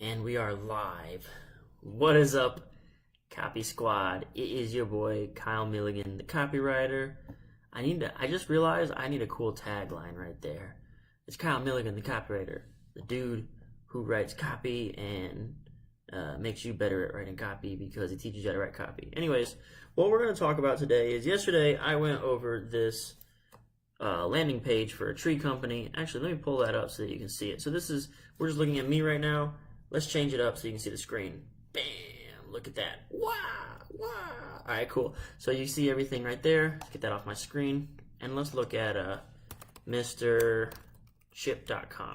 And we are live. What is up, Copy Squad? It is your boy Kyle Milligan, the copywriter. I just realized I need a cool tagline right there. It's Kyle Milligan, the copywriter, the dude who writes copy and makes you better at writing copy because he teaches you how to write copy. Anyways, what we're going to talk about today is yesterday I went over this landing page for a tree company. Actually, let me pull that up so that you can see it. So we're just looking at me right now. Let's change it up so you can see the screen. Bam! Look at that. Wow! Wow! All right, cool. So you see everything right there. Let's get that off my screen. And let's look at MrChip.com,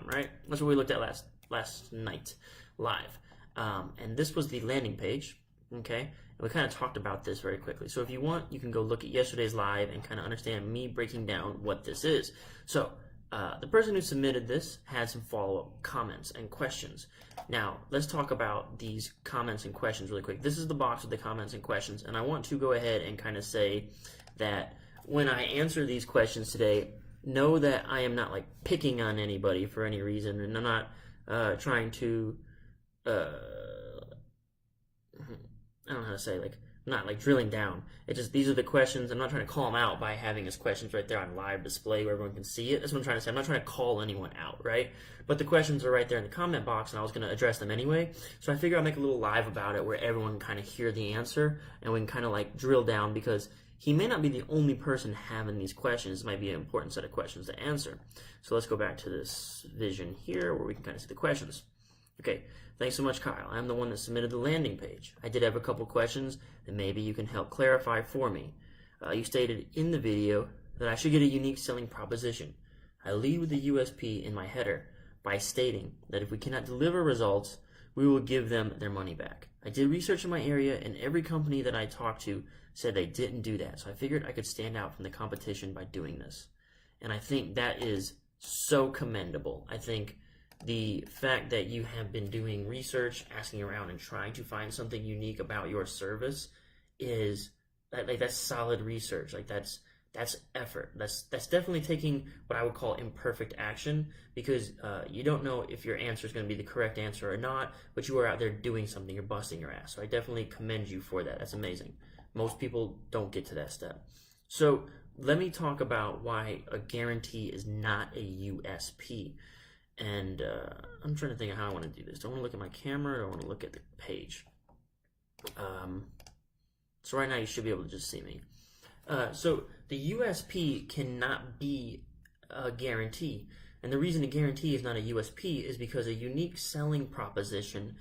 right? That's what we looked at last night live. And this was the landing page, okay? And we kind of talked about this very quickly. So if you want, you can go look at yesterday's live and kind of understand me breaking down what this is. So the person who submitted this had some follow-up comments and questions. Now, let's talk about these comments and questions really quick. This is the box with the comments and questions, and I want to go ahead and kind of say that when I answer these questions today, know that I am not like picking on anybody for any reason, and I'm not trying to, I don't know how to say, like, I'm not like drilling down. It's just these are the questions. I'm not trying to call them out by having his questions right there on live display where everyone can see it. That's what I'm trying to say. I'm not trying to call anyone out, right? But the questions are right there in the comment box, and I was going to address them anyway. So I figured I'd make a little live about it where everyone can kind of hear the answer and we can kind of like drill down, because he may not be the only person having these questions. It might be an important set of questions to answer. So let's go back to this vision here where we can kind of see the questions. Okay, thanks so much, Kyle. I'm the one that submitted the landing page. I did have a couple questions that maybe you can help clarify for me. You stated in the video that I should get a unique selling proposition. I lead with the USP in my header by stating that if we cannot deliver results, we will give them their money back. I did research in my area, and every company that I talked to said they didn't do that. So I figured I could stand out from the competition by doing this. And I think that is so commendable. I think the fact that you have been doing research, asking around, and trying to find something unique about your service is like that's solid research. Like that's effort. That's definitely taking what I would call imperfect action, because you don't know if your answer is going to be the correct answer or not, but you are out there doing something. You're busting your ass. So I definitely commend you for that. That's amazing. Most people don't get to that step. So let me talk about why a guarantee is not a USP. And I'm trying to think of how I want to do this. Do I want to look at my camera, or do I want to look at the page? So right now you should be able to just see me. So the USP cannot be a guarantee. And the reason a guarantee is not a USP is because a unique selling proposition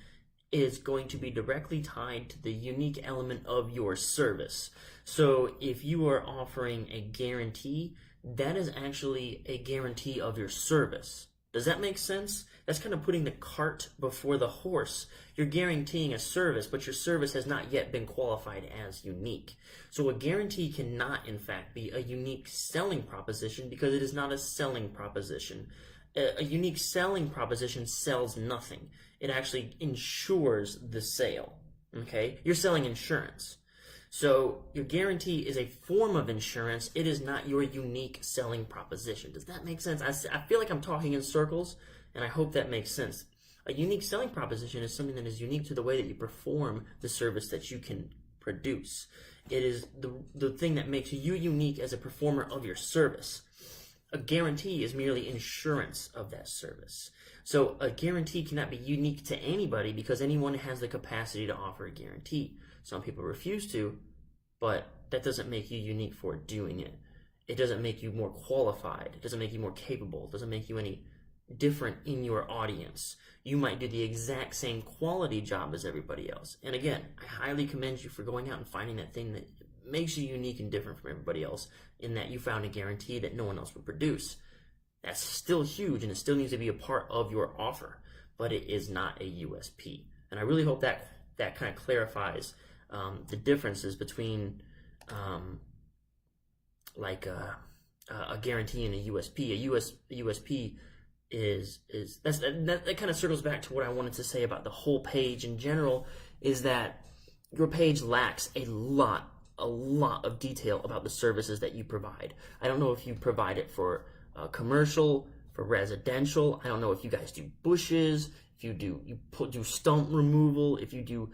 is going to be directly tied to the unique element of your service. So if you are offering a guarantee, that is actually a guarantee of your service. Does that make sense? That's kind of putting the cart before the horse. You're guaranteeing a service, but your service has not yet been qualified as unique. So a guarantee cannot, in fact, be a unique selling proposition because it is not a selling proposition. A unique selling proposition sells nothing. It actually ensures the sale. Okay? You're selling insurance. So your guarantee is a form of insurance. It is not your unique selling proposition. Does that make sense? I feel like I'm talking in circles, and I hope that makes sense. A unique selling proposition is something that is unique to the way that you perform the service that you can produce. It is the thing that makes you unique as a performer of your service. A guarantee is merely insurance of that service. So a guarantee cannot be unique to anybody because anyone has the capacity to offer a guarantee. Some people refuse to, but that doesn't make you unique for doing it. It doesn't make you more qualified. It doesn't make you more capable. It doesn't make you any different in your audience. You might do the exact same quality job as everybody else. And again, I highly commend you for going out and finding that thing that makes you unique and different from everybody else, in that you found a guarantee that no one else would produce. That's still huge, and it still needs to be a part of your offer, but it is not a USP. And I really hope that kind of clarifies the differences between a guarantee and a USP. A USP is that kind of circles back to what I wanted to say about the whole page in general, is that your page lacks a lot of detail about the services that you provide. I don't know if you provide it for commercial, For residential, I don't know if you guys do bushes, if you do stump removal, if you do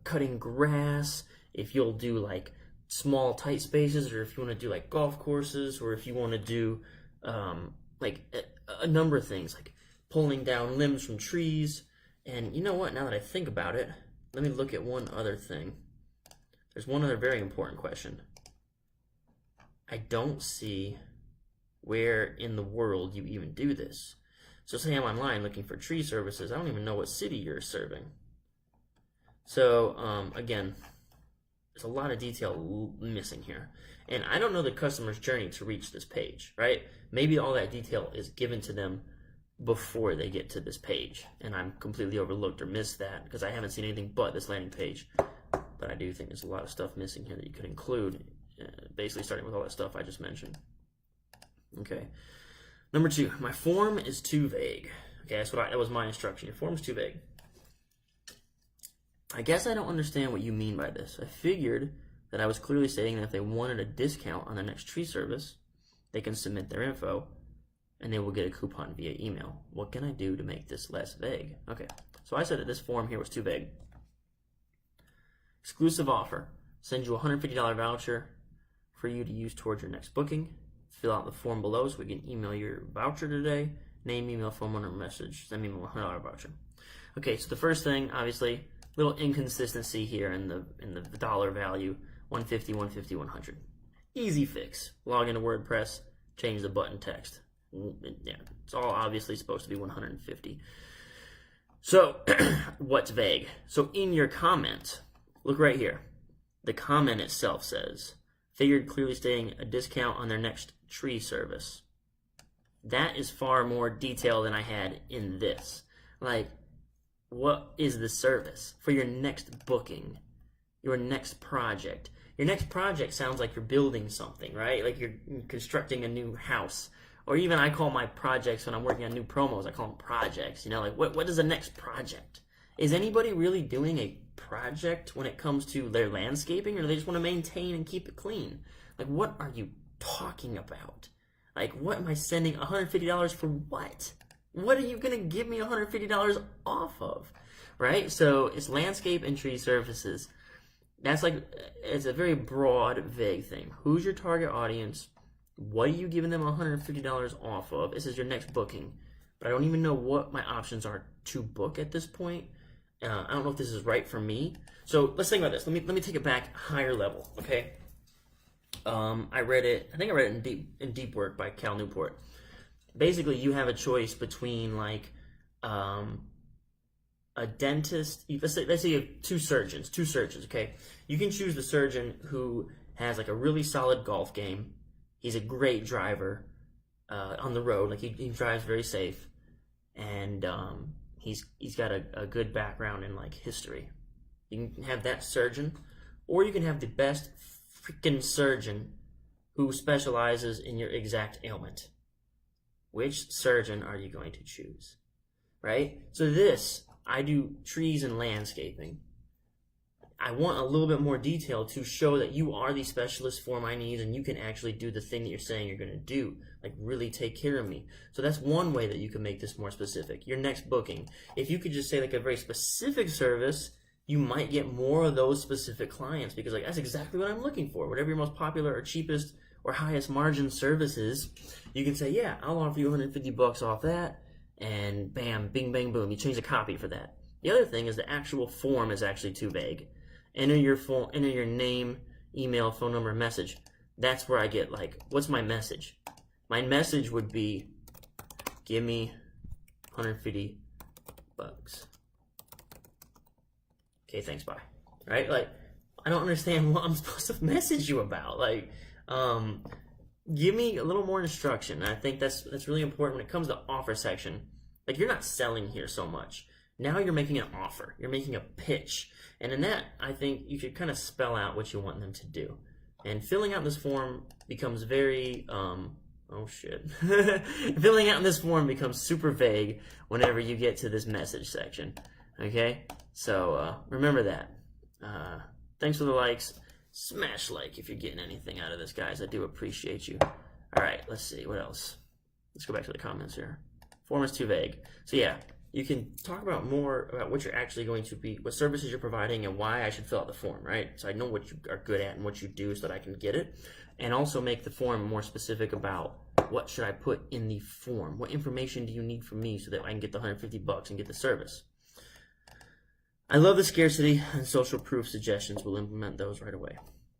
cutting grass, if you'll do like small tight spaces, or if you want to do like golf courses, or if you want to do like a number of things, like pulling down limbs from trees. And you know what, now that I think about it, let me look at one other thing. There's one other very important question. I don't see where in the world you even do this. So say I'm online looking for tree services, I don't even know what city you're serving. So again, there's a lot of detail missing here. And I don't know the customer's journey to reach this page, right? Maybe all that detail is given to them before they get to this page, and I'm completely overlooked or missed that because I haven't seen anything but this landing page. But I do think there's a lot of stuff missing here that you could include, basically starting with all that stuff I just mentioned. Okay. Number 2, my form is too vague. Okay, that was my instruction. Your form is too vague. I guess I don't understand what you mean by this. I figured that I was clearly stating that if they wanted a discount on their next tree service, they can submit their info and they will get a coupon via email. What can I do to make this less vague? Okay, so I said that this form here was too vague. Exclusive offer. Send you a $150 voucher for you to use towards your next booking. Fill out the form below so we can email your voucher today. Name, email, phone number, message. Send me a $100 voucher. Okay, so the first thing, obviously, little inconsistency here in the dollar value. 150, 150, 100. Easy fix. Log into WordPress, change the button text. Yeah, it's all obviously supposed to be 150. So, what's vague? So in your comment, look right here. The comment itself says, figured clearly stating a discount on their next tree service. That is far more detail than I had in this. Like, what is the service for your next booking, your next project? Your next project sounds like you're building something, right? Like you're constructing a new house. Or even I call my projects when I'm working on new promos, I call them projects. You know, like what is the next project? Is anybody really doing a project when it comes to their landscaping, or do they just want to maintain and keep it clean? Like, what are you talking about? Like, what am I sending $150 for what? What are you going to give me $150 off of? Right? So it's landscape and tree services. That's like, it's a very broad, vague thing. Who's your target audience? What are you giving them $150 off of? This is your next booking. But I don't even know what my options are to book at this point. I don't know if this is right for me. So let's think about this. Let me take it back higher level, okay? I read it in Deep Work by Cal Newport. Basically, you have a choice between like a dentist. Let's say you have two surgeons, okay? You can choose the surgeon who has like a really solid golf game. He's a great driver on the road. Like he drives very safe, and he's got a good background in like history. You can have that surgeon, or you can have the best freaking surgeon who specializes in your exact ailment. Which surgeon are you going to choose? Right? So I do trees and landscaping. I want a little bit more detail to show that you are the specialist for my needs and you can actually do the thing that you're saying you're going to do. Like really take care of me. So that's one way that you can make this more specific. Your next booking. If you could just say like a very specific service, you might get more of those specific clients because like that's exactly what I'm looking for. Whatever your most popular or cheapest or highest margin service is, you can say, yeah, I'll offer you $150 off that, and bam, bing, bang, boom. You change the copy for that. The other thing is the actual form is actually too vague. Enter your name, email, phone number, message. That's where I get like, what's my message? My message would be, give me $150. Okay, thanks, bye. Right? Like, I don't understand what I'm supposed to message you about. Like, give me a little more instruction. And I think that's really important when it comes to offer section. Like, you're not selling here so much. Now you're making an offer. You're making a pitch. And in that, I think you should kind of spell out what you want them to do. And filling out this form becomes very, filling out this form becomes super vague whenever you get to this message section. Okay? So, remember that. Thanks for the likes. Smash like if you're getting anything out of this, guys. I do appreciate you. All right, let's see. What else? let's go back to the comments here. Form is too vague. So yeah, you can talk about more about what you're actually going to be, what services you're providing, and why I should fill out the form, right? So I know what you are good at and what you do so that I can get it. And also make the form more specific about what should I put in the form? What information do you need from me so that I can get the $150 and get the service? I love the scarcity and social proof suggestions. We'll implement those right away.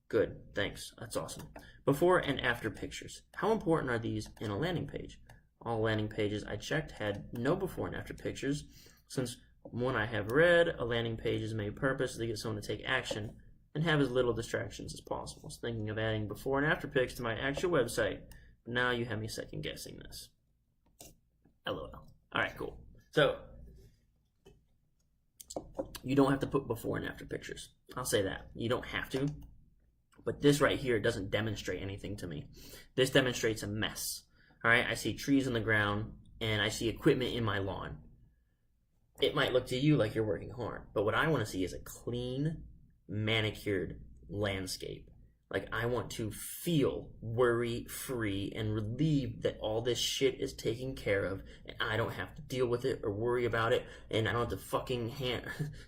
Good, thanks. That's awesome. Before and after pictures. How important are these in a landing page? All landing pages I checked had no before and after pictures. Since one I have read, a landing page is made purposely to get someone to take action and have as little distractions as possible. I was thinking of adding before and after pics to my actual website. But now you have me second guessing this. LOL. Alright, cool. So, you don't have to put before and after pictures. I'll say that. You don't have to. But this right here doesn't demonstrate anything to me. This demonstrates a mess. Alright, I see trees on the ground and I see equipment in my lawn. It might look to you like you're working hard, but what I want to see is a clean, manicured landscape. Like, I want to feel worry-free and relieved that all this shit is taken care of and I don't have to deal with it or worry about it, and I don't have to fucking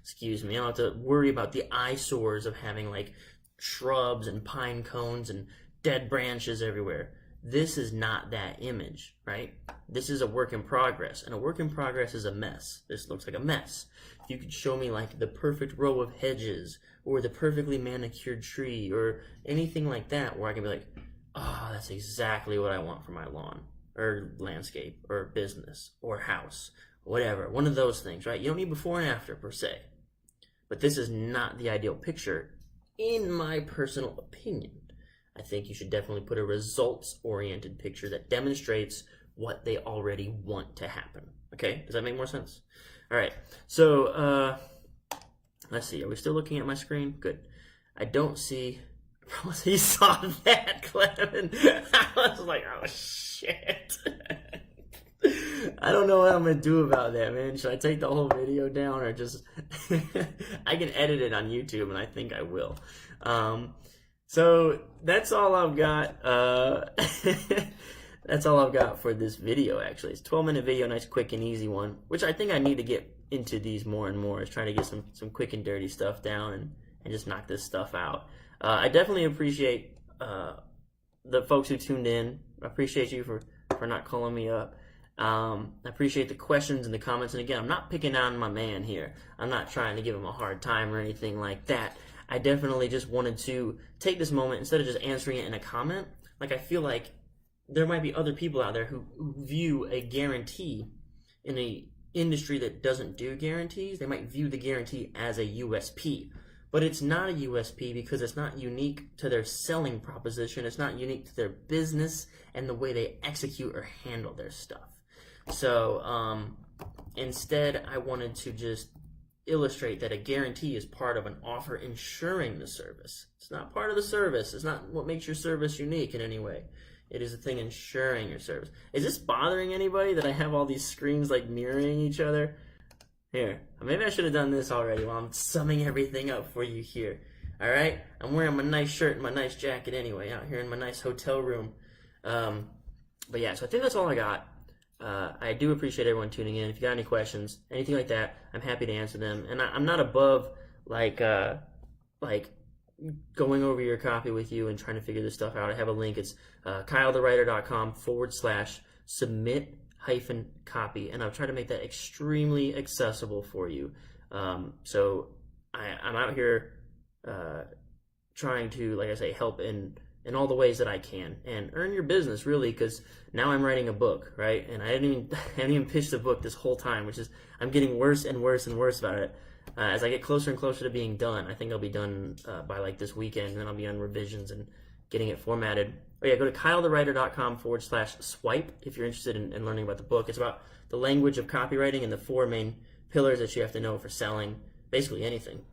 excuse me, I don't have to worry about the eyesores of having like shrubs and pine cones and dead branches everywhere. This is not that image, right? This is a work in progress, and a work in progress is a mess. This looks like a mess. If you could show me like the perfect row of hedges or the perfectly manicured tree or anything like that where I can be like, oh, that's exactly what I want for my lawn or landscape or business or house, whatever. One of those things, right? You don't need before and after per se. But this is not the ideal picture in my personal opinion. I think you should definitely put a results-oriented picture that demonstrates what they already want to happen. Okay? Does that make more sense? All right. So, let's see. Are we still looking at my screen? Good. I don't see... You saw that, Clevin? I was like, oh, shit. I don't know what I'm going to do about that, man. Should I take the whole video down or just... I can edit it on YouTube, and I think I will. So that's all I've got. That's all I've got for this video, actually. It's a 12-minute video, nice, quick, and easy one, which I think I need to get into these more and more, is trying to get some quick and dirty stuff down and just knock this stuff out. I definitely appreciate the folks who tuned in. I appreciate you for not calling me up. I appreciate the questions and the comments. And again, I'm not picking on my man here. I'm not trying to give him a hard time or anything like that. I definitely just wanted to take this moment, instead of just answering it in a comment, like I feel like there might be other people out there who view a guarantee in a industry that doesn't do guarantees. They might view the guarantee as a USP, but it's not a USP because it's not unique to their selling proposition. It's not unique to their business and the way they execute or handle their stuff. So instead, I wanted to just illustrate that a guarantee is part of an offer ensuring the service. It's not part of the service. It's not what makes your service unique in any way. It is a thing ensuring your service. Is this bothering anybody that I have all these screens like mirroring each other? Here, maybe I should have done this already while I'm summing everything up for you here. All right? I'm wearing my nice shirt and my nice jacket anyway, out here in my nice hotel room. But yeah, so I think that's all I got. I do appreciate everyone tuning in. If you got any questions, anything like that, I'm happy to answer them. And I'm not above like going over your copy with you and trying to figure this stuff out. I have a link. It's kylethewriter.com/submit-copy, and I'll try to make that extremely accessible for you. So I'm out here trying to, like I say, help in all the ways that I can and earn your business, really, because now I'm writing a book, right? And I haven't even pitched the book this whole time, which is, I'm getting worse and worse and worse about it. As I get closer and closer to being done, I think I'll be done by like this weekend, and then I'll be on revisions and getting it formatted. Oh yeah, go to kylethewriter.com/swipe if you're interested in learning about the book. It's about the language of copywriting and the 4 main pillars that you have to know for selling basically anything.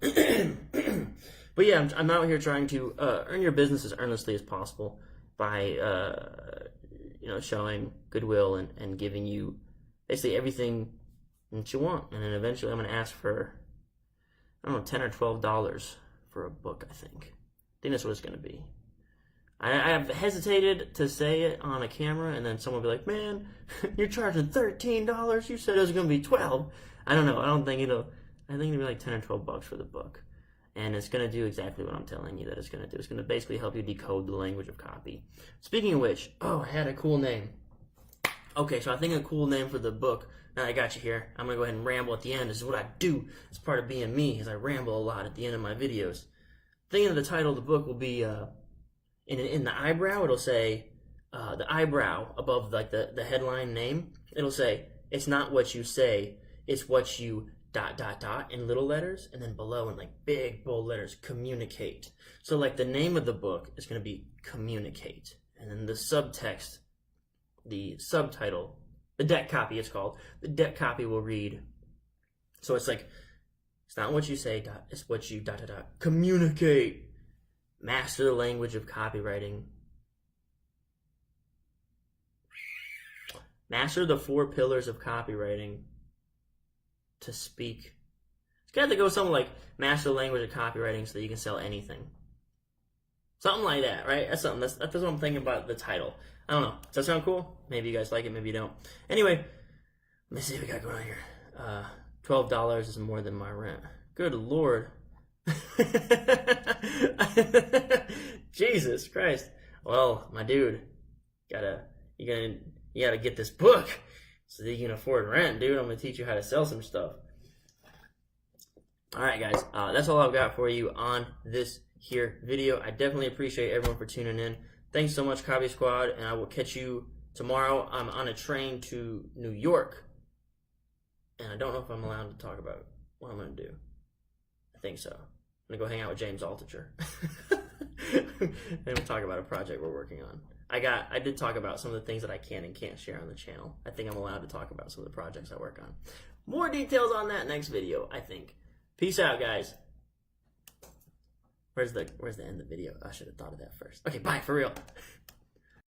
But yeah, I'm out here trying to earn your business as earnestly as possible by showing goodwill and giving you basically everything that you want. And then eventually I'm going to ask for, I don't know, $10 or $12 for a book, I think. I think that's what it's going to be. I have hesitated to say it on a camera, and then someone will be like, man, you're charging $13. You said it was going to be 12. I don't know. I think it'll be like 10 or 12 bucks for the book. And it's going to do exactly what I'm telling you that it's going to do. It's going to basically help you decode the language of copy. Speaking of which, I had a cool name. Okay, so I think a cool name for the book. Now I got you here. I'm going to go ahead and ramble at the end. This is what I do. It's part of being me, is I ramble a lot at the end of my videos. Thinking of the title of the book will be, in the eyebrow, it'll say, the eyebrow above like the headline name, it'll say, it's not what you say, it's what you ... in little letters, and then below in like big bold letters, communicate. So like the name of the book is going to be Communicate, and then the subtext, the subtitle, the deck copy it's called, the deck copy will read, so it's like, it's not what you say, it's what you ... communicate. Master the language of copywriting. Master the 4 pillars of copywriting. To speak. It's got to go something like master the language of copywriting so that you can sell anything. Something like that, right? That's something. That's what I'm thinking about the title. I don't know. Does that sound cool? Maybe you guys like it, maybe you don't. Anyway, let me see what we got going on here. $12 is more than my rent. Good Lord. Jesus Christ. Well, my dude, you gotta get this book so that you can afford rent, dude. I'm gonna teach you how to sell some stuff. Alright guys, that's all I've got for you on this here video. I definitely appreciate everyone for tuning in. Thanks so much, Copy Squad, and I will catch you tomorrow. I'm on a train to New York, and I don't know if I'm allowed to talk about what I'm gonna do. I think so. I'm gonna go hang out with James Altucher. And we'll talk about a project we're working on. I did talk about some of the things that I can and can't share on the channel. I think I'm allowed to talk about some of the projects I work on. More details on that next video, I think. Peace out, guys. Where's the end of the video? I should have thought of that first. Okay, bye, for real.